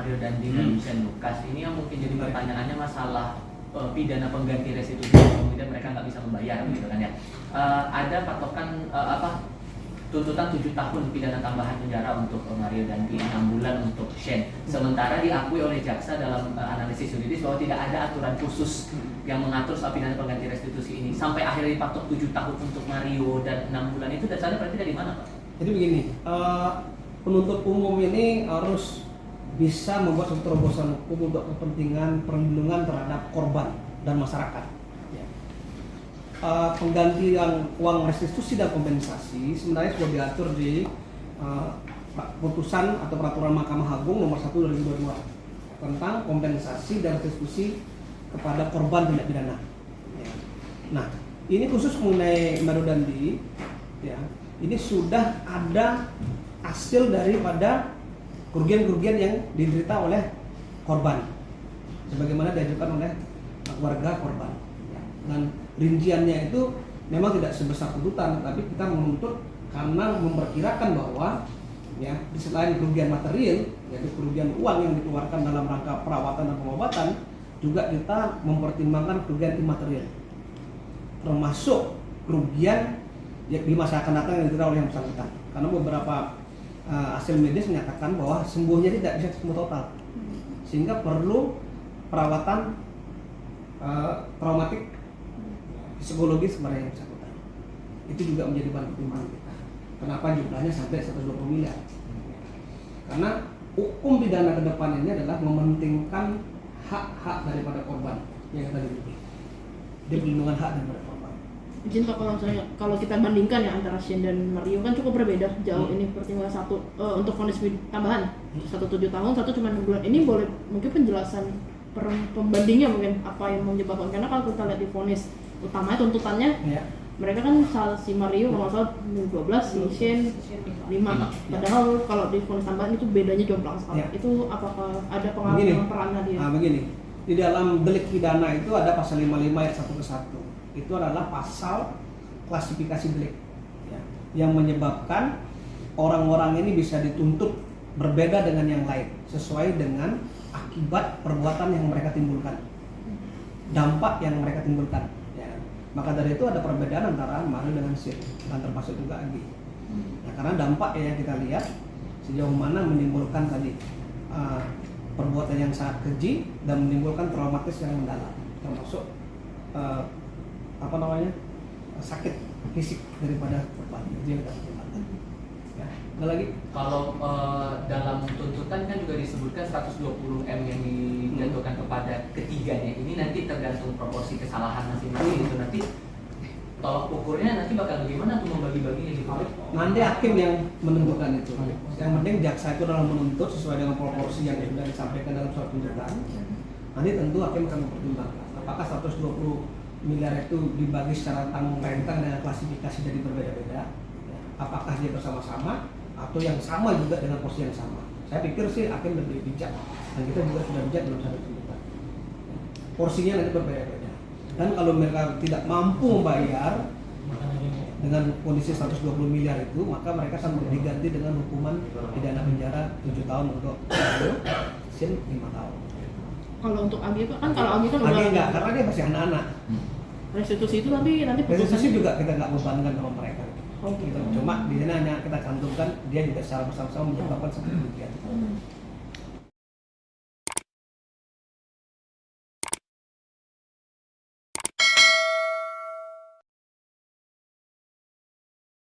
Mario Dandi dan Shane Lucas ini yang mungkin jadi pertanyaannya masalah pidana pengganti restitusi kemudian mereka nggak bisa membayar gitu kan ya. Ada patokan tuntutan 7 tahun pidana tambahan penjara untuk Mario Dandi, 6 bulan untuk Shane. Sementara diakui oleh jaksa dalam analisis yuridis bahwa tidak ada aturan khusus yang mengatur soal pidana pengganti restitusi ini. Sampai akhirnya dipatok 7 tahun untuk Mario dan 6 bulan itu dasarnya berarti dari mana, Pak? Jadi begini, penuntut umum ini harus bisa membuat suatu terobosan hukum untuk kepentingan perlindungan terhadap korban dan masyarakat. Penggantian uang restitusi dan kompensasi sebenarnya sudah diatur di putusan atau peraturan Mahkamah Agung nomor 1 2022 tentang kompensasi dan restitusi kepada korban tindak pidana. Nah, ini khusus mengenai Mario Dandi, ya, ini sudah ada hasil daripada kerugian-kerugian yang diderita oleh korban, sebagaimana diajukan oleh keluarga korban. Dan rinciannya itu memang tidak sebesar tuntutan, tapi kita menuntut karena memperkirakan bahwa ya selain kerugian material, yaitu kerugian uang yang dikeluarkan dalam rangka perawatan dan pengobatan, juga kita mempertimbangkan kerugian imaterial, termasuk kerugian di masa akan datang yang diterima oleh yang bersangkutan. Karena beberapa hasil medis menyatakan bahwa sembuhnya tidak bisa sembuh total, sehingga perlu perawatan traumatik psikologis kepada yang bersangkutan. Itu juga menjadi bahan pertimbangan kita. Kenapa jumlahnya sampai 120 miliar? Karena hukum pidana ke depan ini adalah mementingkan hak-hak daripada korban yang kita dimiliki. Dia perlindungan hak daripada korban. Izin Pak, kalau kita bandingkan ya antara Shane dan Mario kan cukup berbeda jauh. Ini pertimbangan satu untuk vonis tambahan 1 7 tahun, 1 cuma 6 bulan. Ini boleh mungkin penjelasan pembandingnya mungkin apa yang menyebabkan, karena kalau kita lihat di vonis utamanya tuntutannya ya, mereka kan si Mario kalau nggak salah 12, si Shane 5. Padahal kalau di vonis tambahan itu bedanya jomplang sekali. Ya. Itu apakah ada pengaruh dengan perannya dia? Begini, di dalam delik pidana itu ada pasal 55 ayat 1 ke 1. Itu adalah pasal klasifikasi delik ya, yang menyebabkan orang-orang ini bisa dituntut berbeda dengan yang lain sesuai dengan akibat perbuatan yang mereka timbulkan, dampak yang mereka timbulkan. Maka dari itu ada perbedaan antara Mario dengan Shane dan termasuk juga Agi. Nah, karena dampak yang kita lihat sejauh mana menimbulkan tadi perbuatan yang sangat keji dan menimbulkan traumatis yang mendalam, termasuk sakit fisik daripada korban. Itu yang kita pertimbangkan. Ya, ada lagi? Kalau dalam tuntutan kan juga disebutkan 120 M yang dijatuhkan kepada ketiganya ini nanti tergantung proporsi kesalahan masing-masing itu nanti tolak ukurnya nanti bakal bagaimana tuh membagi-baginya gitu. Nanti hakim yang menentukan itu. Yang penting jaksa itu dalam menuntut sesuai dengan proporsi yang sudah disampaikan dalam surat tuntutan. Nanti tentu hakim akan mempertimbangkan apakah 120 miliar itu dibagi secara tanggung rentang dengan klasifikasi jadi berbeda-beda. Apakah dia bersama-sama atau yang sama juga dengan porsi yang sama. Saya pikir sih hakim lebih bijak dan kita juga sudah bijak dalam satu tuntutan. Porsinya nanti berbeda-beda. Dan kalau mereka tidak mampu membayar dengan kondisi 120 miliar itu, maka mereka akan diganti dengan hukuman pidana penjara 7 tahun untuk Shane 5 tahun. Kalau untuk Agi kan kalau Agi kan udah enggak, karena dia masih anak-anak. Restitusi itu tapi nanti restitusi juga kita nggak bebankan sama mereka. Oh, gitu. Cuma di sini hanya kita cantumkan dia juga secara bersama-sama menyebabkan seperti itu.